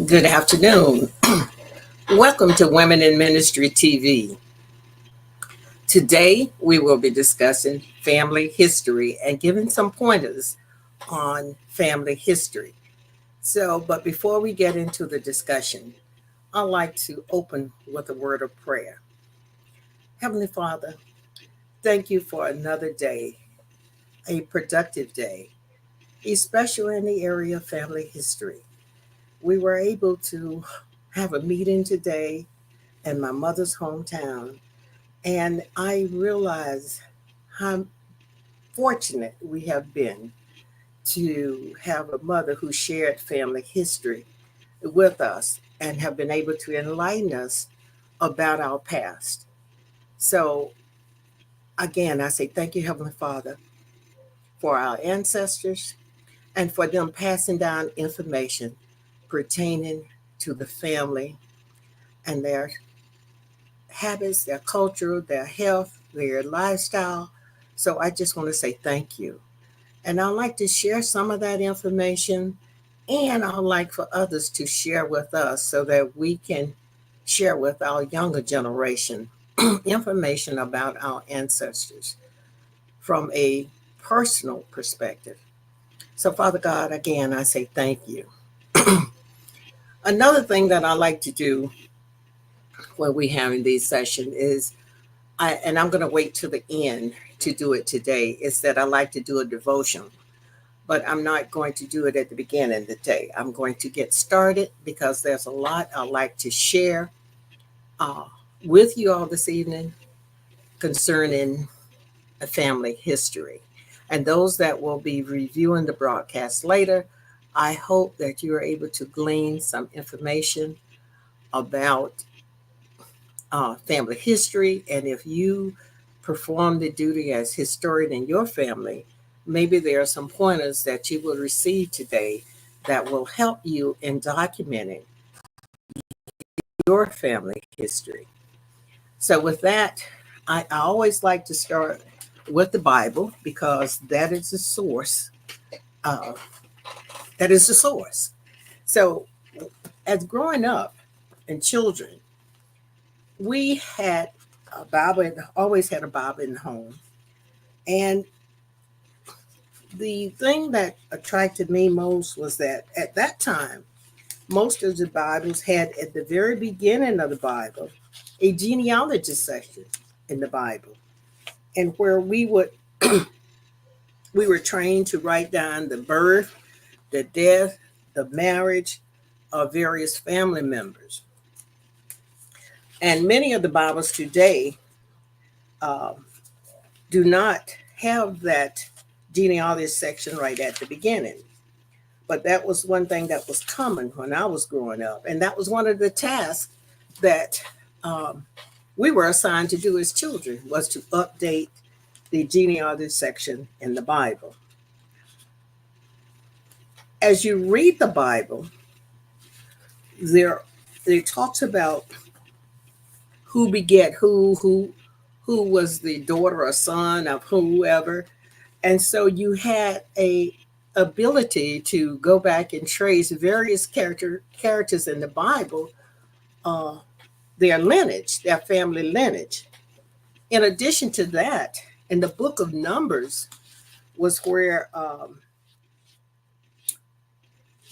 Good afternoon. Welcome to Women in Ministry TV. Today, we will be discussing family history and giving some pointers on family history. But before we get into the discussion, I'd like to open with a word of prayer. Heavenly Father, thank you for another day, a productive day, especially in the area of family history. We were able to have a meeting today in my mother's hometown. And I realize how fortunate we have been to have a mother who shared family history with us and have been able to enlighten us about our past. So, again, I say thank you, Heavenly Father, for our ancestors and for them passing down information pertaining to the family and their habits, their culture, their health, their lifestyle. So I just want to say thank you. And I'd like to share some of that information, and I'd like for others to share with us so that we can share with our younger generation information about our ancestors from a personal perspective. So, Father God, again, I say thank you. Another thing that I like to do when we having these sessions is and I'm going to wait to the end to do it today, is that I like to do a devotion, but I'm not going to do it at the beginning of the day. I'm going to get started because there's a lot I like to share uh, with you all this evening concerning a family history. And those that will be reviewing the broadcast later, I hope that you are able to glean some information about family history. And if you perform the duty as historian in your family, maybe there are some pointers that you will receive today that will help you in documenting your family history. So, with that, I always like to start with the Bible because that is the source. Uh, that is the source. So, as growing up and children, we had a Bible, always had a Bible in the home. And the thing that attracted me most was that at that time, most of the Bibles had at the very beginning of the Bible a genealogy section in the Bible, and where we were trained to write down the birth, the death, the marriage of various family members. And many of the Bibles today um, do not have that genealogy section right at the beginning. But that was one thing that was common when I was growing up. And that was one of the tasks that we were assigned to do as children, was to update the genealogy section in the Bible. As you read the Bible, there it talks about who beget who was the daughter or son of whoever. And so you had a ability to go back and trace various characters in the Bible, uh, their lineage, their family lineage. In addition to that, in the book of Numbers was where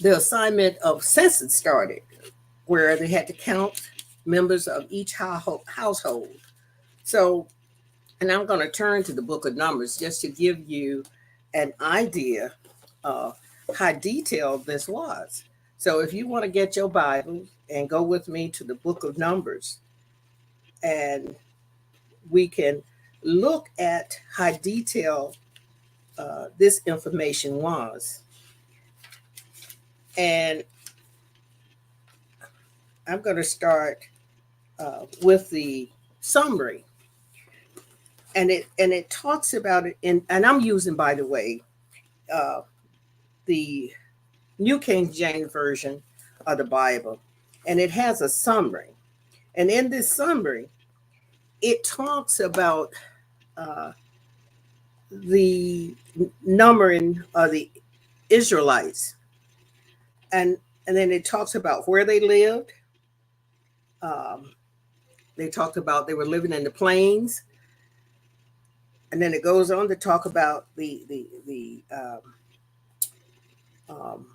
the assignment of census started, where they had to count members of each household. So, and I'm going to turn to the book of Numbers just to give you an idea of how detailed this was. So, if you want to get your Bible and go with me to the book of Numbers, and we can look at how detailed this information was. And I'm going to start with the summary, and it talks about it in, and I'm using, by the way, uh, the New King James Version of the Bible, and it has a summary. And in this summary, it talks about uh, the numbering of the Israelites. And And then it talks about where they lived. Um, they talked about they were living in the plains, and then it goes on to talk about um,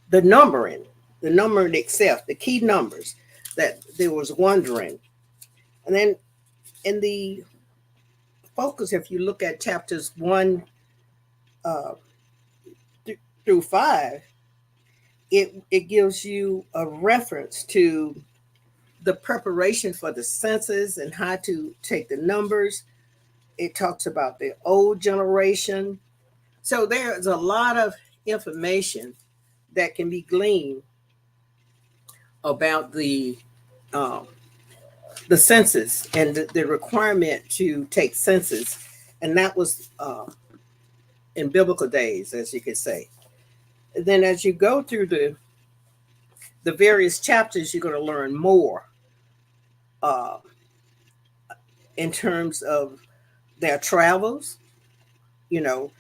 the numbering, the numbering itself, the key numbers that they was wondering. And then in the focus, if you look at chapters 1 through 5, it gives you a reference to the preparation for the census and how to take the numbers. It talks about the old generation. So there's a lot of information that can be gleaned about um, the census and the requirement to take census, and that was in biblical days, as you could say. Then, as you go through the various chapters, you're going to learn more uh, in terms of their travels. You know,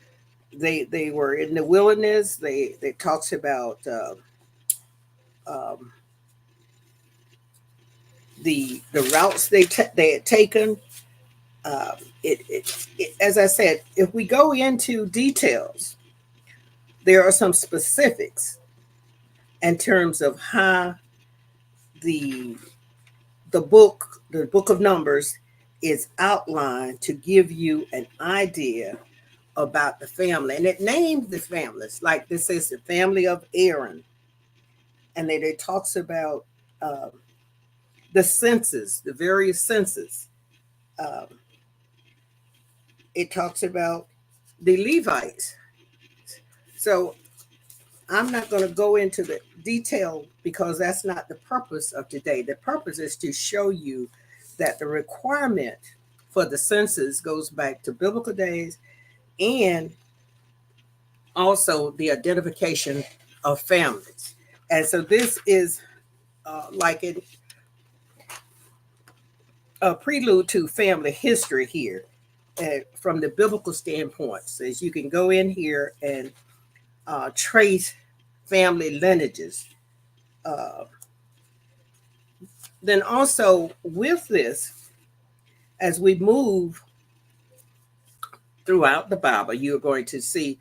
they were in the wilderness. They talks about um, the routes they had taken. Uh, as I said, if we go into details, there are some specifics in terms of how the the book of Numbers is outlined to give you an idea about the family, and it names the families. Like this is the family of Aaron, and then it talks about um, the census, the various census. Um, it talks about the Levites. So I'm not going to go into the detail because that's not the purpose of today. The purpose is to show you that the requirement for the census goes back to biblical days, and also the identification of families. And so this is like a prelude to family history here from the biblical standpoint. Says you can go in here and trace family lineages. Uh, then also with this, as we move throughout the Bible, you're going to see.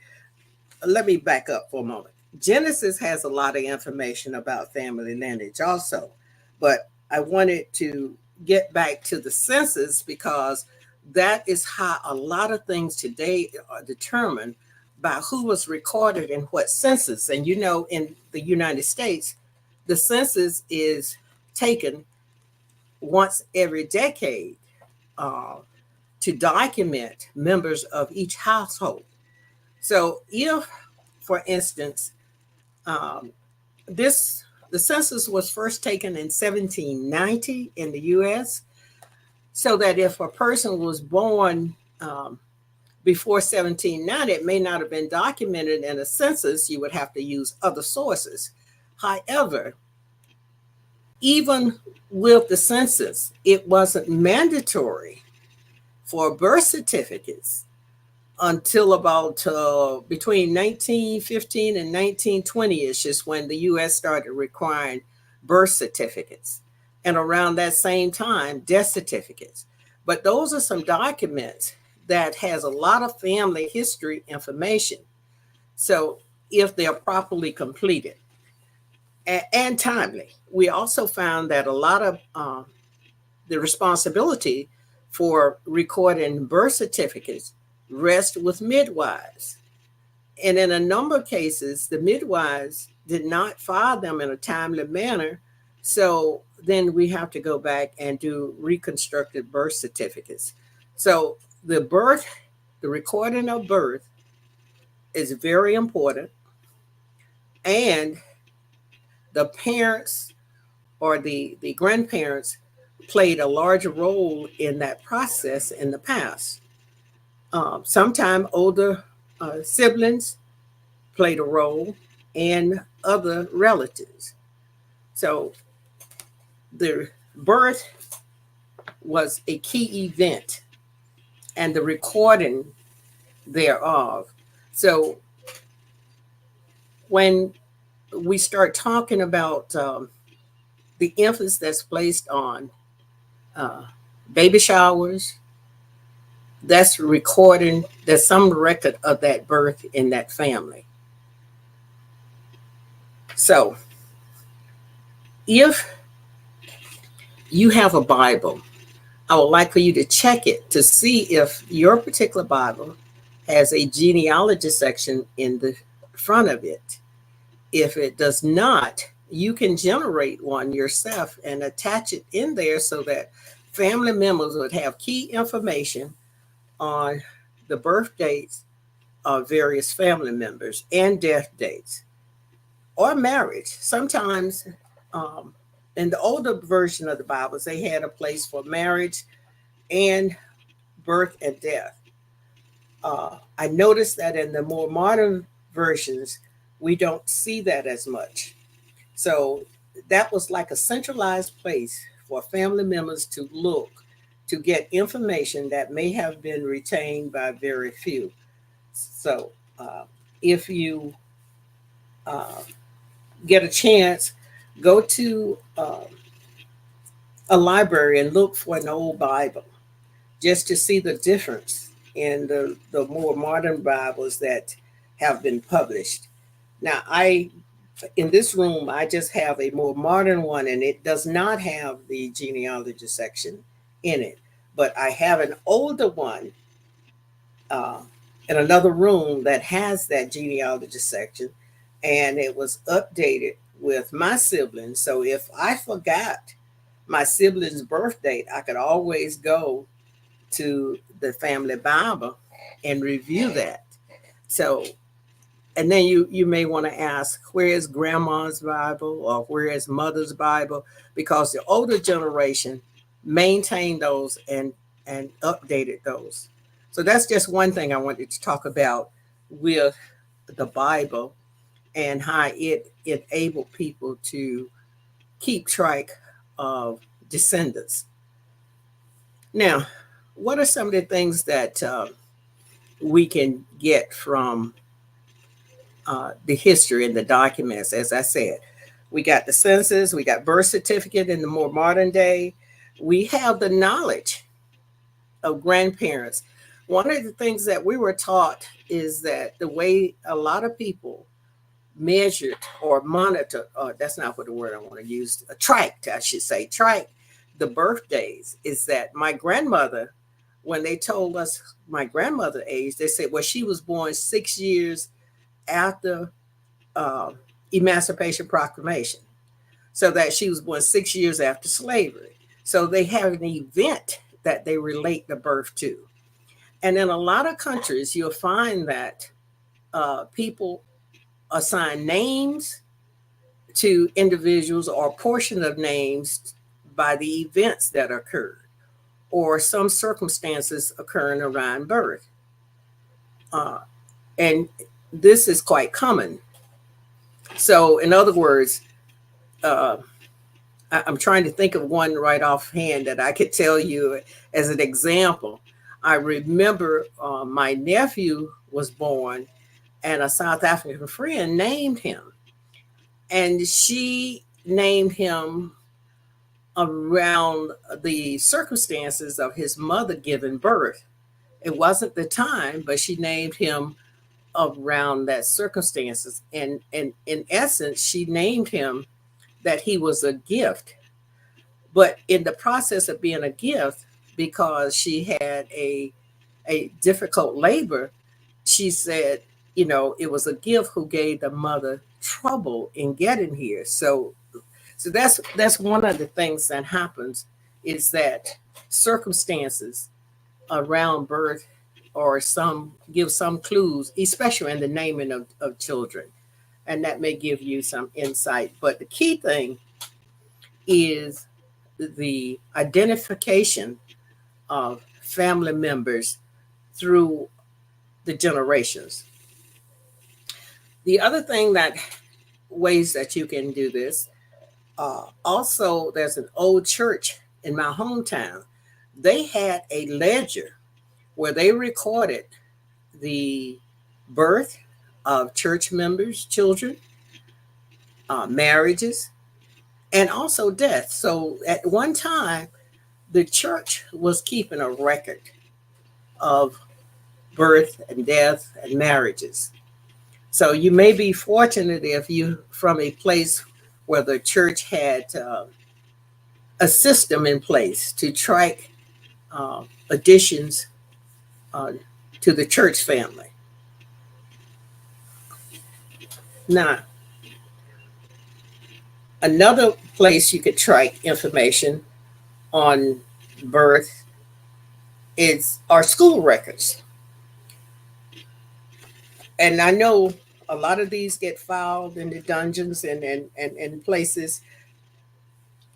Let me back up for a moment. Genesis has a lot of information about family lineage also, but I wanted to get back to the census because that is how a lot of things today are determined by who was recorded in what census. And you know, in the United States, the census is taken once every decade uh, to document members of each household. So, if, for instance, um, this the census was first taken in 1790 in the U.S., so that if a person was born before 1790, it may not have been documented in a census. You would have to use other sources. However, even with the census, it wasn't mandatory for birth certificates until about between 1915 and 1920 is just when the U.S. started requiring birth certificates, and around that same time, death certificates. But those are some documents that has a lot of family history information. So if they are properly completed and timely, we also found that a lot of the responsibility for recording birth certificates rest with midwives. And in a number of cases, the midwives did not file them in a timely manner. So then we have to go back and do reconstructed birth certificates. So the recording of birth is very important. And the parents or the grandparents played a larger role in that process in the past. Sometimes older siblings played a role and other relatives. So the birth was a key event and the recording thereof. So when we start talking about the emphasis that's placed on uh, baby showers, that's recording, there's some record of that birth in that family. So if you have a Bible, I would like for you to check it to see if your particular Bible has a genealogy section in the front of it. If it does not, you can generate one yourself and attach it in there so that family members would have key information on the birth dates of various family members and death dates or marriage. Sometimes in the older version of the Bibles, they had a place for marriage and birth and death. I noticed that in the more modern versions, we don't see that as much. So that was like a centralized place for family members to look to get information that may have been retained by very few. So if you uh, get a chance, go to a library and look for an old Bible just to see the difference in the more modern Bibles that have been published. Now, in this room, I just have a more modern one, and it does not have the genealogy section in it. But I have an older one uh, in another room that has that genealogy section, and it was updated with my siblings. So if I forgot my sibling's birth date, I could always go to the family Bible and review that. So, and then you may want to ask, where is grandma's Bible or where is mother's Bible? Because the older generation maintained those and updated those. So that's just one thing I wanted to talk about with the Bible and how it enabled people to keep track of descendants. Now, what are some of the things that we can get from the history and the documents? As I said, we got the census, we got birth certificate in the more modern day. We have the knowledge of grandparents. One of the things that we were taught is that the way a lot of people measured or monitored, that's not what the word I want to use, tracked, I should say, tracked the birthdays, is that my grandmother, when they told us my grandmother age, they said, well, she was born 6 years after uh, Emancipation Proclamation, so that she was born 6 years after slavery. So they have an event that they relate the birth to. And in a lot of countries, you'll find that people assign names to individuals or a portion of names by the events that occurred or some circumstances occurring around birth. Uh, and this is quite common. So, in other words, uh, I'm trying to think of one right offhand that I could tell you as an example. I remember my nephew was born, and a South African friend named him, and she named him around the circumstances of his mother giving birth. It wasn't the time, but she named him around that circumstances. And in essence, she named him that he was a gift. But in the process of being a gift, because she had a difficult labor, she said, you know, it was a gift who gave the mother trouble in getting here. So that's one of the things that happens is that circumstances around birth or some give some clues, especially in the naming of children. And that may give you some insight. But the key thing is the identification of family members through the generations. The other thing that ways that you can do this, also there's an old church in my hometown. They had a ledger where they recorded the birth of church members, children, marriages, and also death. So at one time, the church was keeping a record of birth and death and marriages. So you may be fortunate if you from a place where the church had a system in place to track additions uh, to the church family. Now, another place you could track information on birth is our school records. And I know a lot of these get filed in the dungeons and places.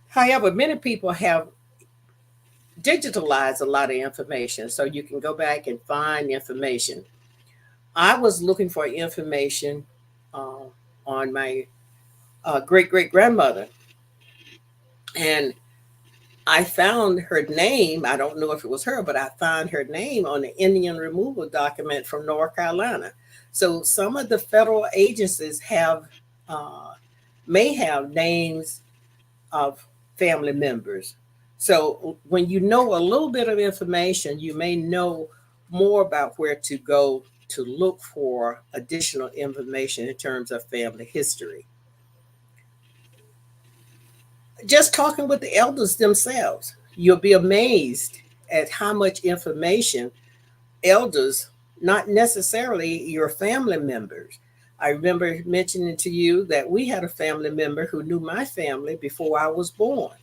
However, many people have digitalized a lot of information so you can go back and find information. I was looking for information uh, on my great great grandmother, and I found her name. I don't know if it was her, but I found her name on the Indian removal document from North Carolina. So some of the federal agencies have may have names of family members. So when you know a little bit of information, you may know more about where to go to look for additional information in terms of family history. Just talking with the elders themselves, you'll be amazed at how much information elders, not necessarily your family members. I remember mentioning to you that we had a family member who knew my family before I was born.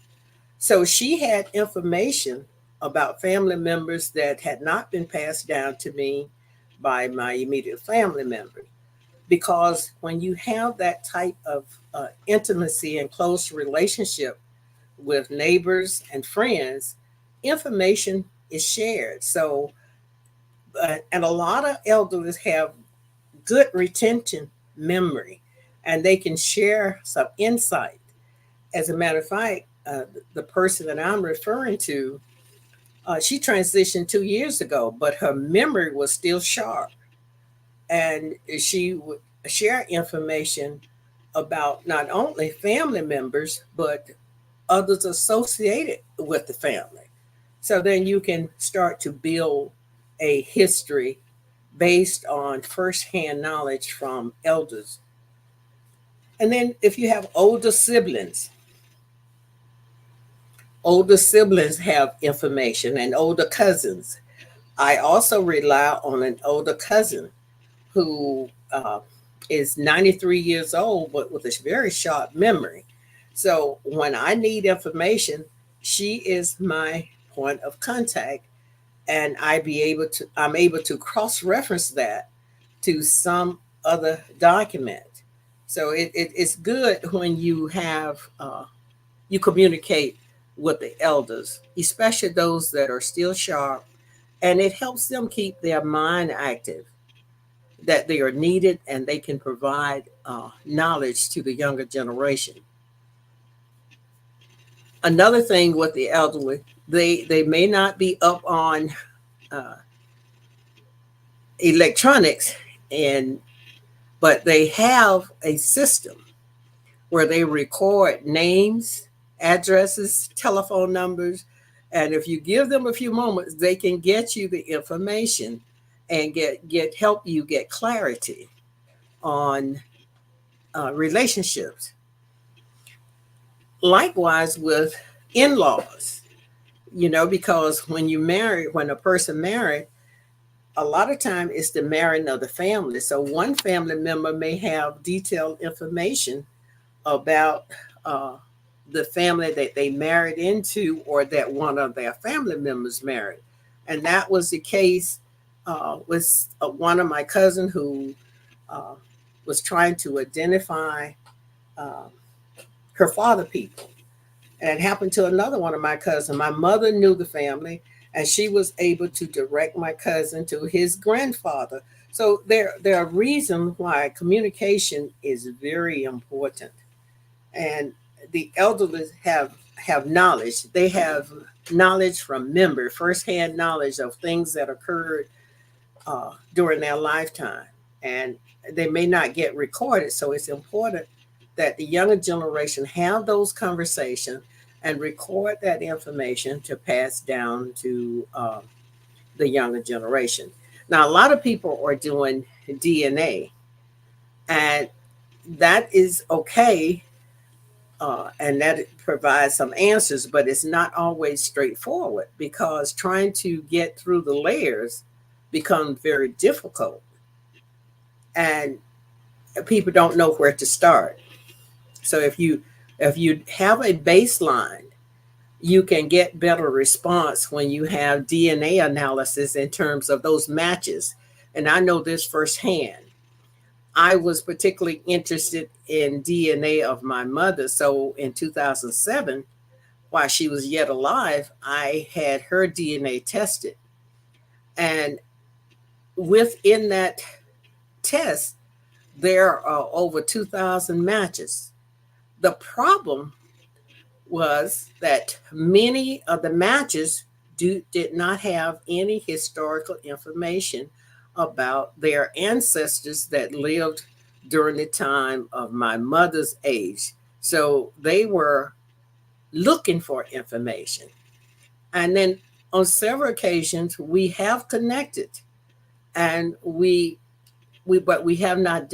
So she had information about family members that had not been passed down to me by my immediate family members. Because when you have that type of intimacy and close relationship with neighbors and friends, information is shared. So, and a lot of elders have good retention memory and they can share some insight. As a matter of fact, the person that I'm referring to, she transitioned 2 years ago, but her memory was still sharp. And she would share information about not only family members, but others associated with the family. So then you can start to build a history based on firsthand knowledge from elders. And then if you have older siblings have information and older cousins. I also rely on an older cousin who is 93 years old, but with a very sharp memory. So when I need information, she is my point of contact, and I'm able to cross reference that to some other document. So it's good when you have you communicate with the elders, especially those that are still sharp, and it helps them keep their mind active, that they are needed and they can provide knowledge to the younger generation. Another thing with the elderly, they may not be up on uh, electronics, and but they have a system where they record names, addresses, telephone numbers, and if you give them a few moments, they can get you the information and get help you get clarity on relationships. Likewise with in-laws, because when a person married, a lot of time it's the marrying of the family. So one family member may have detailed information about uh, the family that they married into or that one of their family members married. And that was the case with one of my cousin who uh, was trying to identify uh, her father people. And it happened to another one of my cousins. My mother knew the family, and she was able to direct my cousin to his grandfather. So there are reasons why communication is very important. And the elderly have knowledge. They have knowledge from memory, firsthand knowledge of things that occurred during their lifetime, and they may not get recorded. So it's important that the younger generation have those conversations and record that information to pass down to the younger generation. Now, a lot of people are doing DNA, and that is okay, and that provides some answers, but it's not always straightforward because trying to get through the layers becomes very difficult, and people don't know where to start. So if you have a baseline, you can get better response when you have DNA analysis in terms of those matches. And I know this firsthand. I was particularly interested in DNA of my mother. So in 2007, while she was yet alive, I had her DNA tested. And within that test, there are over 2,000 matches. The problem was that many of the matches did not have any historical information about their ancestors that lived during the time of my mother's age. So they were looking for information. And then on several occasions, we have connected, and we have not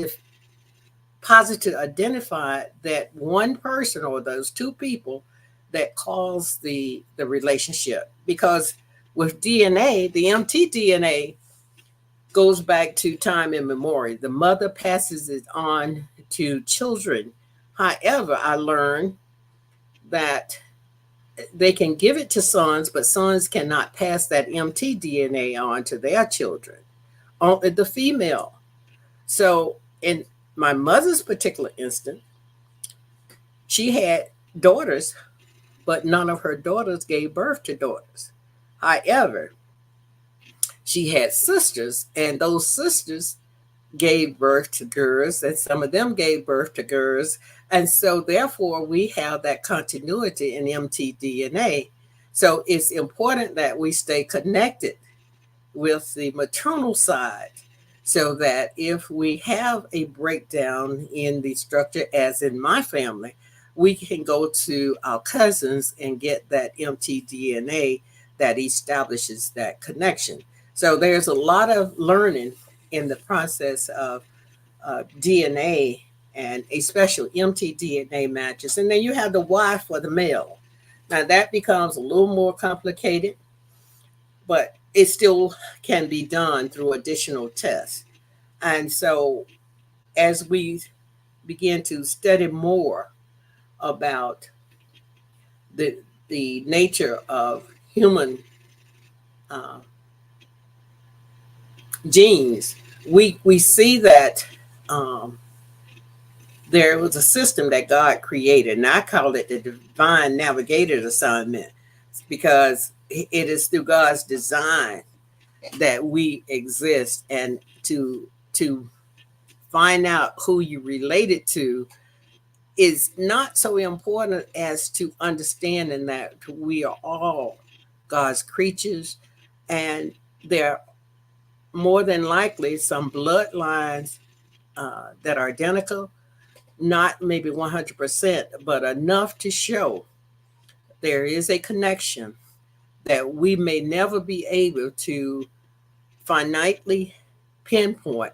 positive identified that one person or those two people that caused the relationship. Because with DNA, the mtDNA goes back to time immemorial. The mother passes it on to children. However, I learned that they can give it to sons, but sons cannot pass that mtDNA on to their children, only the female. So in my mother's particular instance, she had daughters, but none of her daughters gave birth to daughters. However, she had sisters, and those sisters gave birth to girls, and some of them gave birth to girls. And so, therefore, we have that continuity in mtDNA. So, it's important that we stay connected with the maternal side so that if we have a breakdown in the structure, as in my family, we can go to our cousins and get that mtDNA that establishes that connection. So there's a lot of learning in the process of DNA and a special mtDNA matches. And then you have the Y for the male. Now that becomes a little more complicated, but it still can be done through additional tests. And so as we begin to study more about the nature of human uh, genes, we see that um, there was a system that God created, and I call it the divine navigator assignment because it is through God's design that we exist, and to find out who you related to is not so important as to understanding that we are all God's creatures, and there are more than likely some bloodlines that are identical, not maybe 100%, but enough to show there is a connection that we may never be able to finitely pinpoint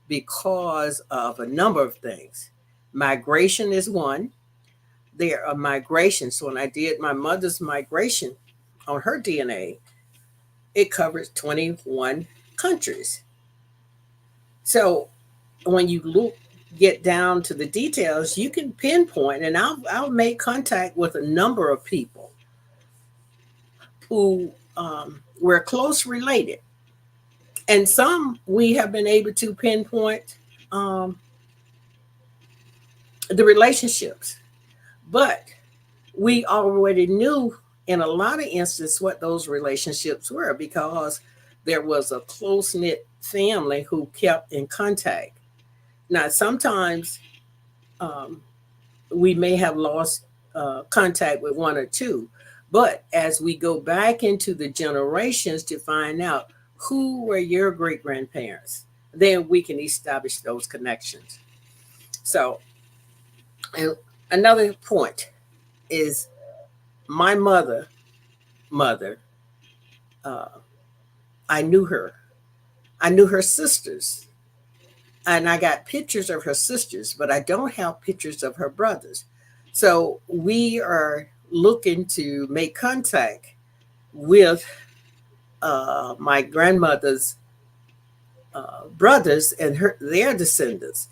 because of a number of things. Migration is one. There are migrations. So when I did my mother's migration on her DNA, it covers 21 countries. So when you get down to the details, you can pinpoint, and I'll make contact with a number of people who were close related, and some we have been able to pinpoint um, the relationships, but we already knew in a lot of instances what those relationships were because there was a close knit family who kept in contact. Now, sometimes um, we may have lost contact with one or two, but as we go back into the generations to find out who were your great grandparents, then we can establish those connections. So And another point is my mother, uh, I knew her. I knew her sisters, and I got pictures of her sisters, but I don't have pictures of her brothers. So we are looking to make contact with my grandmother's brothers and their descendants.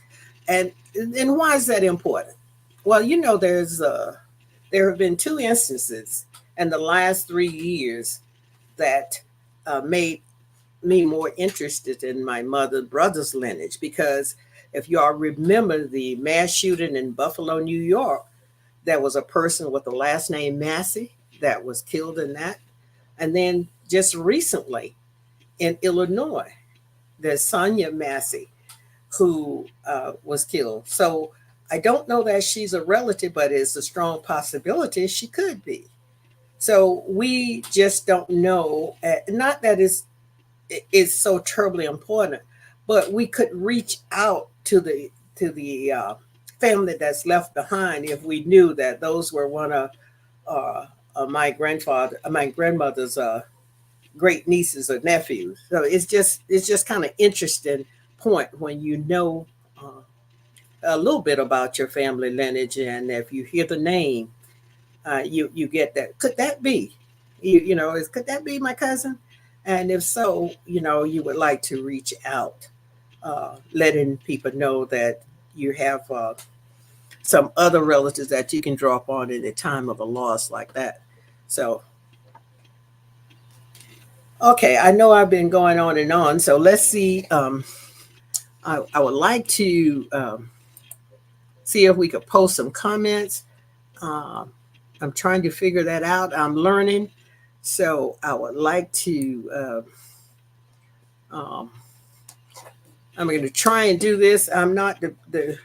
And why is that important? Well, there have been two instances in the last 3 years that made me more interested in my mother's brother's lineage, because if y'all remember the mass shooting in Buffalo, New York, there was a person with the last name Massey that was killed in that. And then just recently in Illinois, there's Sonia Massey who was killed. So I don't know that she's a relative, but it's a strong possibility she could be. So we just don't know. Not that it's so terribly important, but we could reach out to the family that's left behind if we knew that those were one of my grandmother's great nieces or nephews. So it's just kind of interesting point when you know a little bit about your family lineage, and if you hear the name, you get that. Could that be? Could that be my cousin? And if so, you would like to reach out, letting people know that you have some other relatives that you can draw upon in a time of a loss like that. So, okay, I know I've been going on and on. So let's see. I would like to see if we could post some comments. Um, I'm trying to figure that out. I'm learning. So I would like to, um, I'm going to try and do this. I'm not the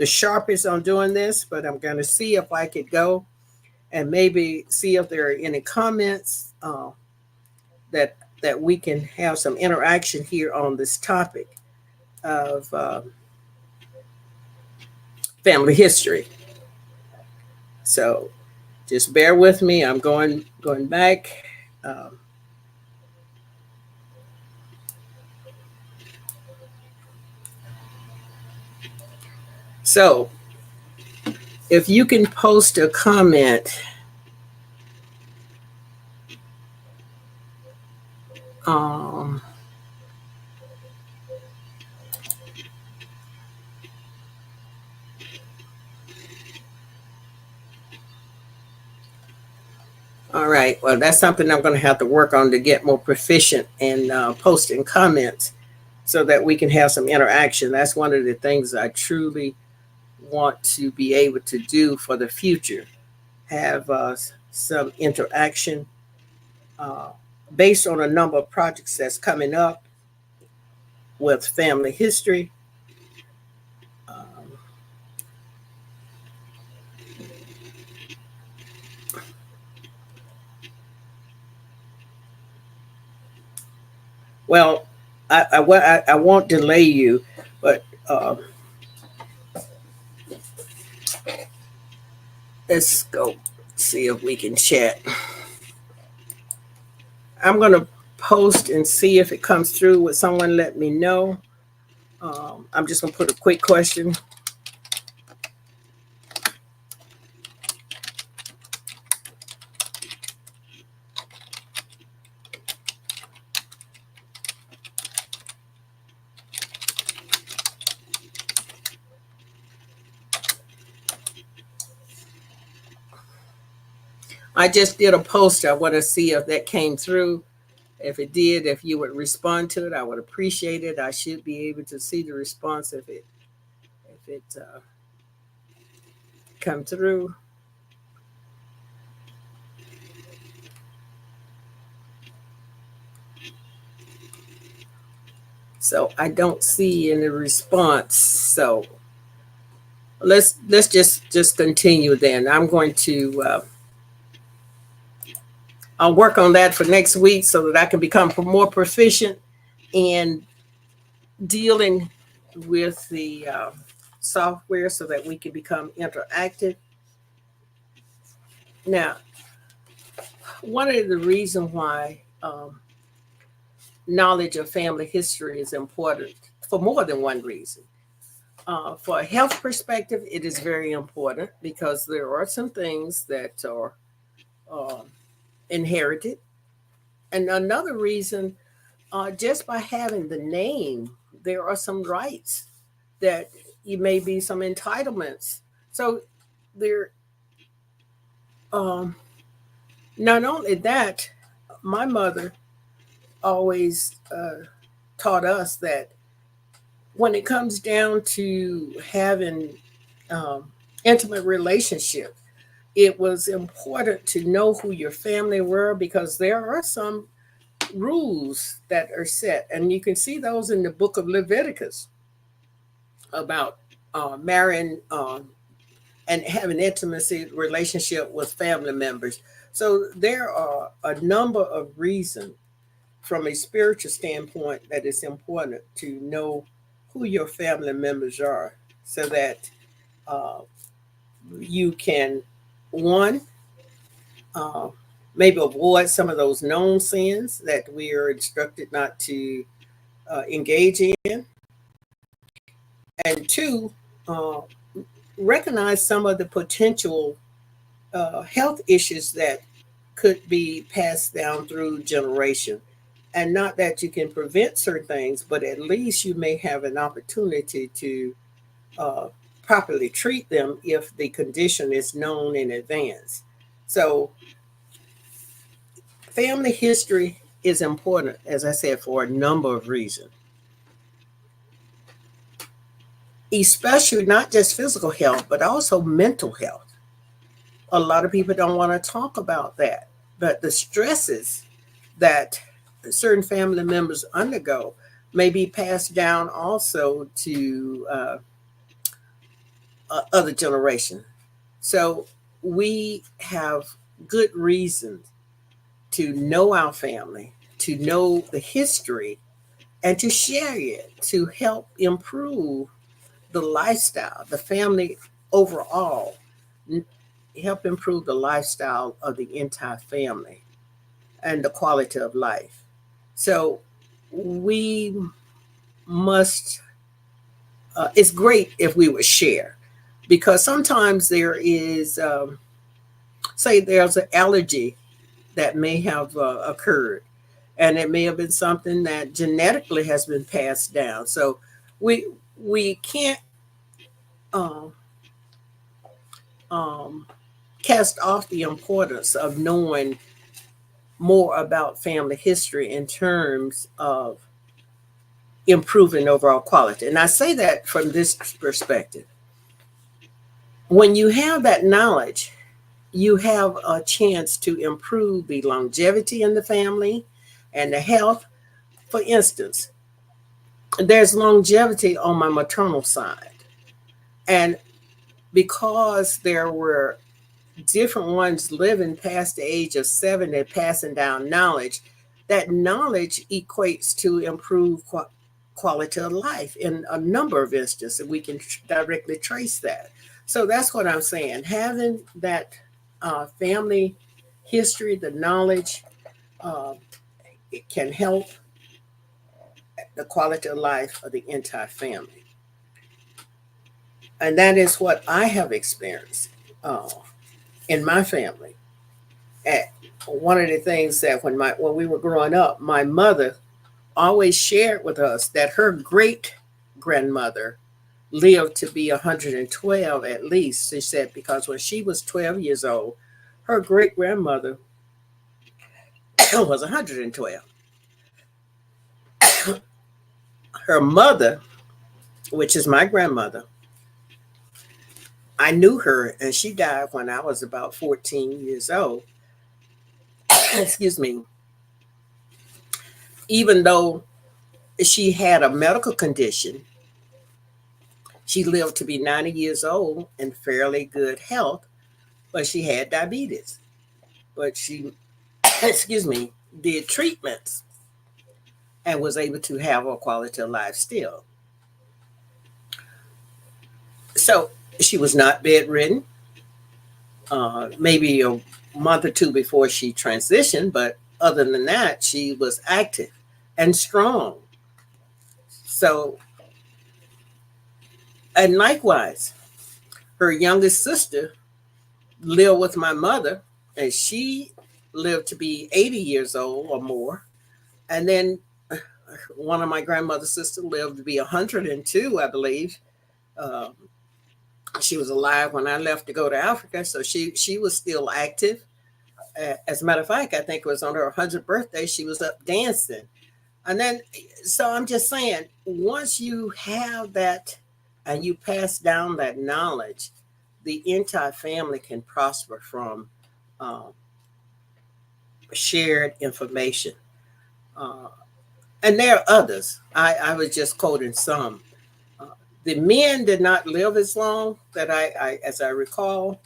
sharpest on doing this, but I'm going to see if I could go and maybe see if there are any comments that we can have some interaction here on this topic of family history. So just bear with me. I'm going back. Um, so if you can post a comment, um, all right. Well, that's something I'm going to have to work on to get more proficient in posting comments so that we can have some interaction. That's one of the things I truly want to be able to do for the future. Have some interaction uh, based on a number of projects that's coming up with family history. Um, well, I won't delay you, but let's go see if we can chat. I'm going to post and see if it comes through. Would someone let me know? I'm just going to put a quick question. I just did a post. I want to see if that came through. If it did, if you would respond to it, I would appreciate it. I should be able to see the response if it come through. So I don't see any response. So let's just continue then. I'm going to I'll work on that for next week so that I can become more proficient in dealing with the software so that we can become interactive. Now, one of the reasons why knowledge of family history is important for more than one reason. For a health perspective, it is very important because there are some things that are uh, inherited. And another reason, just by having the name, there are some rights that you may be some entitlements. So there, um, not only that, my mother always taught us that when it comes down to having um, intimate relationship, it was important to know who your family were because there are some rules that are set, and you can see those in the book of Leviticus about marrying and having intimacy relationship with family members. So there are a number of reasons from a spiritual standpoint that it's important to know who your family members are so that uh, you can, one, uh, maybe avoid some of those known sins that we are instructed not to engage in, and two, uh, recognize some of the potential health issues that could be passed down through generation. And not that you can prevent certain things, but at least you may have an opportunity to uh, properly treat them if the condition is known in advance. So, family history is important, as I said, for a number of reasons, especially not just physical health, but also mental health. A lot of people don't want to talk about that, but the stresses that certain family members undergo may be passed down also to other generations. So we have good reasons to know our family, to know the history, and to share it to help improve the lifestyle, the family overall, help improve the lifestyle of the entire family and the quality of life. So we must, it's great if we would share because sometimes there is, say, there's an allergy that may have occurred, and it may have been something that genetically has been passed down. So we can't um, um, cast off the importance of knowing more about family history in terms of improving overall quality. And I say that from this perspective. When you have that knowledge, you have a chance to improve the longevity in the family and the health. For instance, there's longevity on my maternal side. And because there were different ones living past the age of 70, passing down knowledge, that knowledge equates to improved quality of life in a number of instances. We can directly trace that. So that's what I'm saying. Having that family history, the knowledge, uh, it can help the quality of life of the entire family. And that is what I have experienced in my family. And one of the things that when we were growing up, my mother always shared with us that her great grandmother lived to be 112 at least. She said because when she was 12 years old, her great grandmother was 112. Her mother, which is my grandmother, I knew her and she died when I was about 14 years old. Excuse me. Even though she had a medical condition, she lived to be 90 years old in fairly good health, but she had diabetes. But she, excuse me, did treatments and was able to have a quality of life still. So she was not bedridden, maybe a month or two before she transitioned, but other than that, she was active and strong. So, and likewise, her youngest sister lived with my mother, and she lived to be 80 years old or more. And then one of my grandmother's sisters lived to be 102, I believe. Um, she was alive when I left to go to Africa, so she was still active. As a matter of fact, I think it was on her 100th birthday, she was up dancing. And then, so I'm just saying, once you have that and you pass down that knowledge, the entire family can prosper from um, shared information. Uh, and there are others. I was just quoting some. Uh, the men did not live as long that as I recall.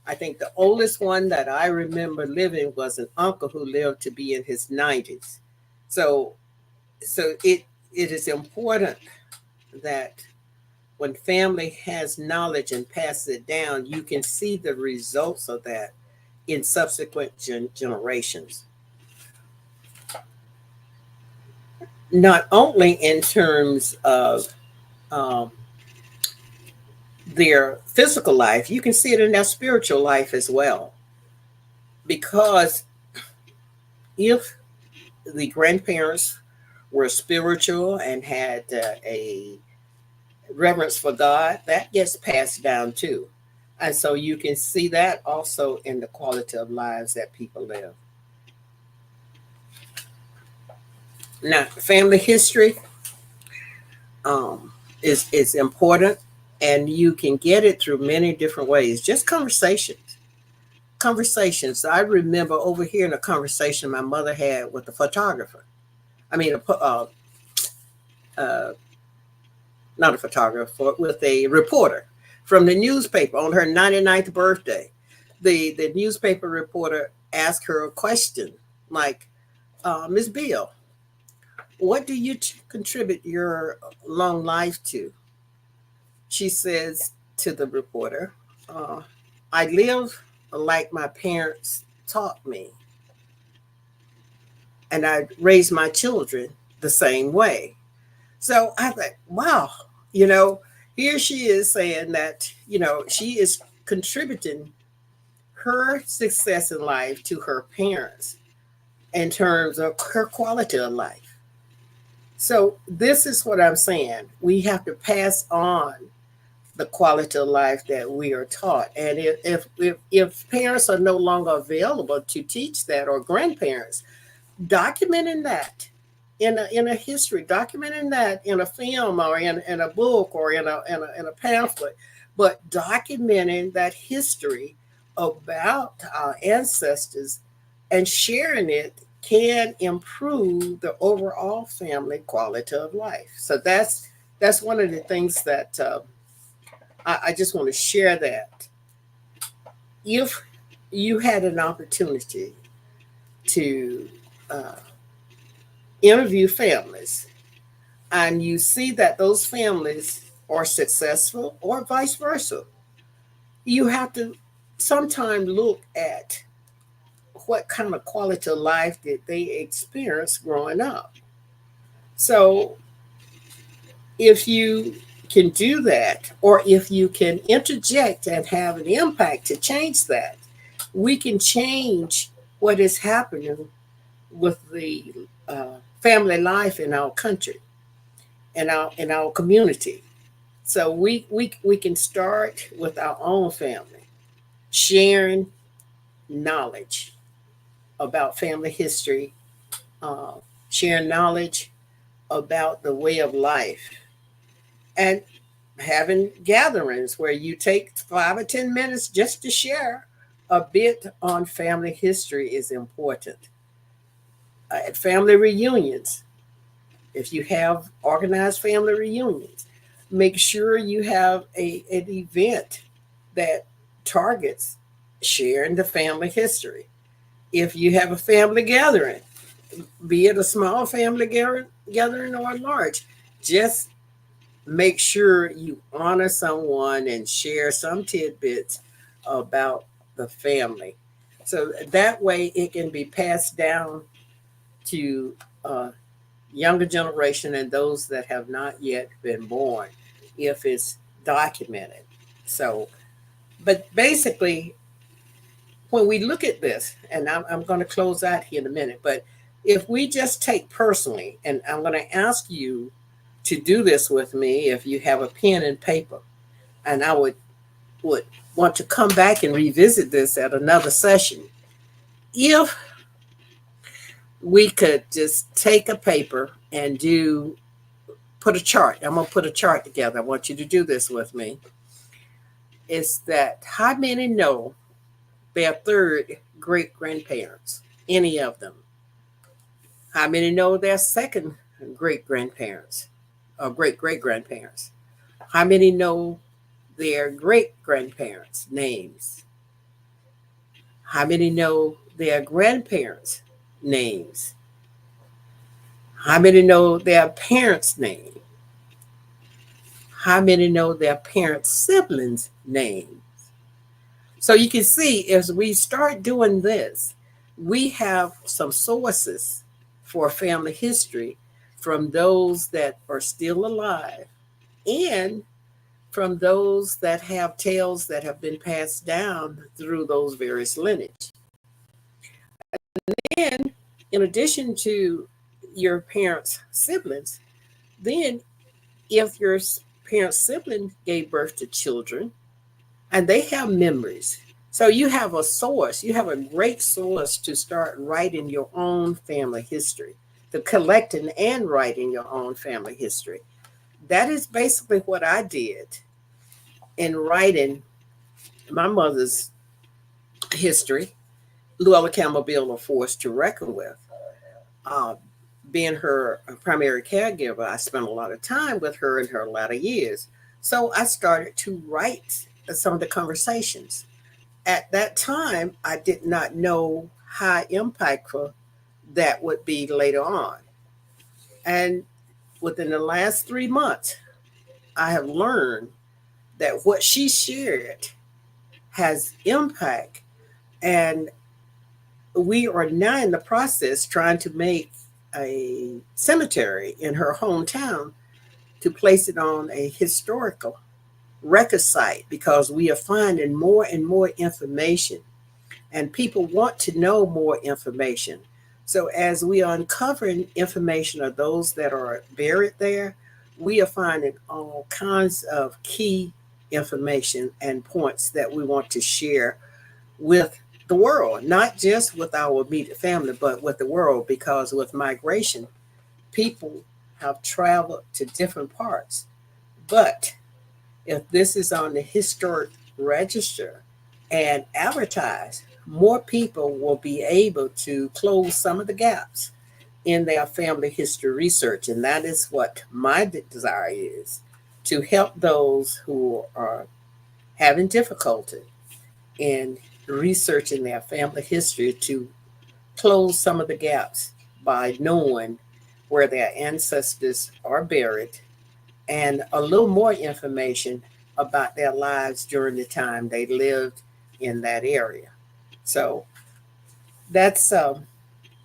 I think the oldest one that I remember living was an uncle who lived to be in his 90s. So, so it is important that when family has knowledge and passes it down, you can see the results of that in subsequent generations. Not only in terms of um, their physical life, you can see it in their spiritual life as well. Because if the grandparents were spiritual and had a reverence for God, that gets passed down too. And so you can see that also in the quality of lives that people live. Now, family history um, is important, and you can get it through many different ways. Just conversations. Conversations. I remember overhearing a conversation my mother had with a photographer. I mean, uh, not a photographer, with a reporter from the newspaper on her 99th birthday. The newspaper reporter asked her a question like, Miss Beal, what do you contribute your long life to? She says to the reporter, uh, I live like my parents taught me, and I raise my children the same way. So I thought, wow, you know, here she is saying that, she is contributing her success in life to her parents in terms of her quality of life. So this is what I'm saying. We have to pass on the quality of life that we are taught. And if parents are no longer available to teach that, or grandparents, documenting that in a history, documenting that in a film or in a book or in a pamphlet, but documenting that history about our ancestors and sharing it can improve the overall family quality of life. So that's one of the things that I just want to share, that if you had an opportunity to uh, interview families and you see that those families are successful or vice versa, you have to sometimes look at what kind of quality of life did they experience growing up. So if you can do that, or if you can interject and have an impact to change that, we can change what is happening with the family life in our country and in our community. So we can start with our own family, sharing knowledge about family history, uh, sharing knowledge about the way of life, and having gatherings where you take 5 or 10 minutes just to share a bit on family history is important. At family reunions, if you have organized family reunions, make sure you have an event that targets sharing the family history. If you have a family gathering, be it a small family gathering or a large, just make sure you honor someone and share some tidbits about the family. So that way it can be passed down to younger generation and those that have not yet been born if it's documented. So, but basically, when we look at this, and I'm going to close out here in a minute, but if we just take personally, and I'm going to ask you to do this with me if you have a pen and paper, and I would want to come back and revisit this at another session. If we could just take a paper and put a chart. I'm going to put a chart together. I want you to do this with me. Is that how many know their third great grandparents? Any of them? How many know their second great grandparents or great great grandparents? How many know their great grandparents' names? How many know their grandparents' names? How many know their parents' name? How many know their parents' siblings' name? So you can see as we start doing this, we have some sources for family history from those that are still alive and from those that have tales that have been passed down through those various lineage. And in addition to your parents' siblings, then if your parents' sibling gave birth to children and they have memories, so you have a source, you have a great source to start writing your own family history, to collecting and writing your own family history. That is basically what I did in writing my mother's history. Luella Campbell Beal, a force to reckon with. Uh, Being her primary caregiver, I spent a lot of time with her in her latter years. So I started to write some of the conversations. At that time, I did not know how impactful that would be later on. And within the last 3 months, I have learned that what she shared has impact. And we are now in the process trying to make a cemetery in her hometown to place it on a historical record site because we are finding more and more information and people want to know more information. So as we are uncovering information of those that are buried there, we are finding all kinds of key information and points that we want to share with the world, not just with our immediate family, but with the world, because with migration, people have traveled to different parts. But if this is on the historic register and advertised, more people will be able to close some of the gaps in their family history research. And that is what my desire is, to help those who are having difficulty in researching their family history to close some of the gaps by knowing where their ancestors are buried and a little more information about their lives during the time they lived in that area. So that's um,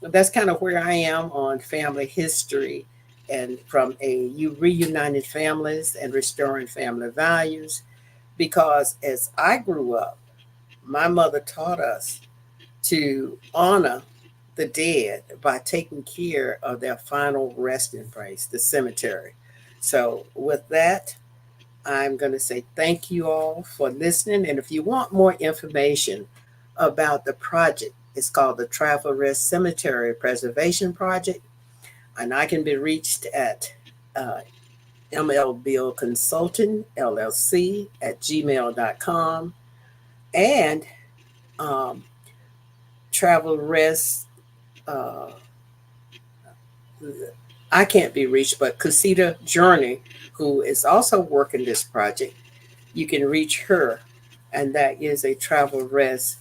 that's kind of where I am on family history and from a you reunited families and restoring family values. Because as I grew up, my mother taught us to honor the dead by taking care of their final resting place, the cemetery. So, with that, I'm going to say thank you all for listening. And if you want more information about the project, it's called the Travel Rest Cemetery Preservation Project. And I can be reached at uh, ML Consulting LLC at gmail.com. And um, Travel Rest, uh, I can't be reached, but Casita Journey, who is also working this project, you can reach her. And that is a Travel Rest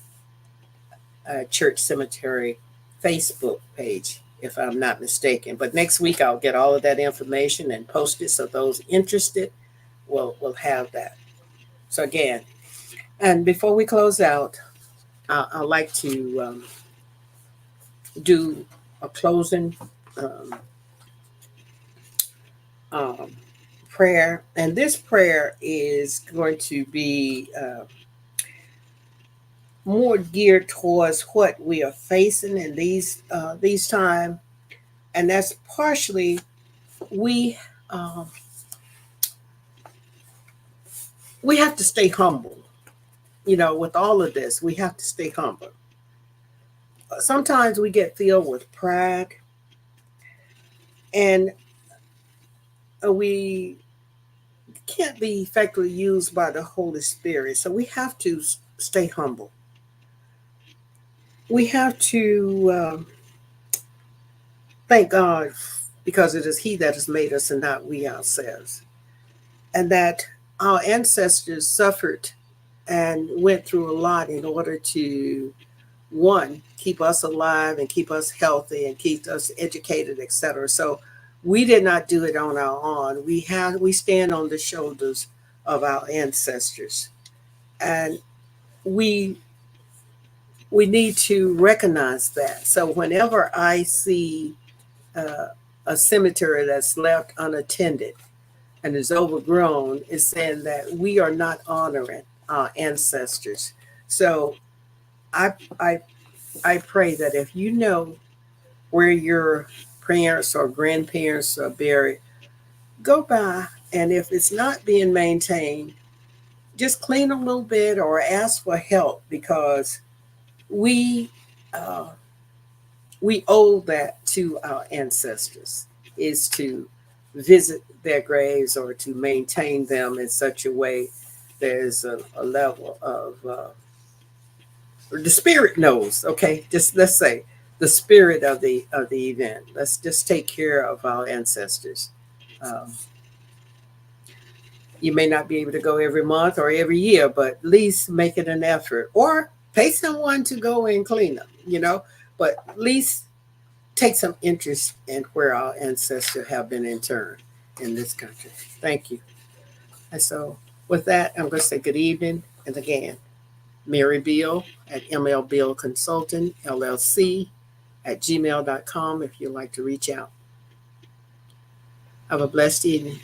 Church Cemetery Facebook page. if I'm not mistaken. But next week I'll get all of that information and post it so those interested will have that. So again, and before we close out, I'd like to do a closing um, um, prayer, and this prayer is going to be more geared towards what we are facing in these times, and that's partially we um, we have to stay humble. You know, with all of this, we have to stay humble. Sometimes we get filled with pride, and we can't be effectively used by the Holy Spirit. So we have to stay humble. We have to thank God because it is He that has made us and not we ourselves. And that our ancestors suffered and went through a lot in order to, one, keep us alive and keep us healthy and keep us educated, etc. So we did not do it on our own. We stand on the shoulders of our ancestors, and we we need to recognize that. So whenever I see uh, a cemetery that's left unattended and is overgrown, it's saying that we are not honoring our ancestors. So I I I pray that if you know where your parents or grandparents are buried, go by, and if it's not being maintained, just clean a little bit or ask for help, because we uh, we owe that to our ancestors, is to visit their graves or to maintain them in such a way there's a level of the spirit knows. Okay, just let's say the spirit of the event. Let's just take care of our ancestors. um, you may not be able to go every month or every year, but at least make it an effort, or pay someone to go and clean them, you know, but at least take some interest in where our ancestors have been interned in this country. Thank you. And so, with that, I'm going to say good evening. And again, Mary Beal at ML Beal Consulting, LLC at gmail.com if you'd like to reach out. Have a blessed evening.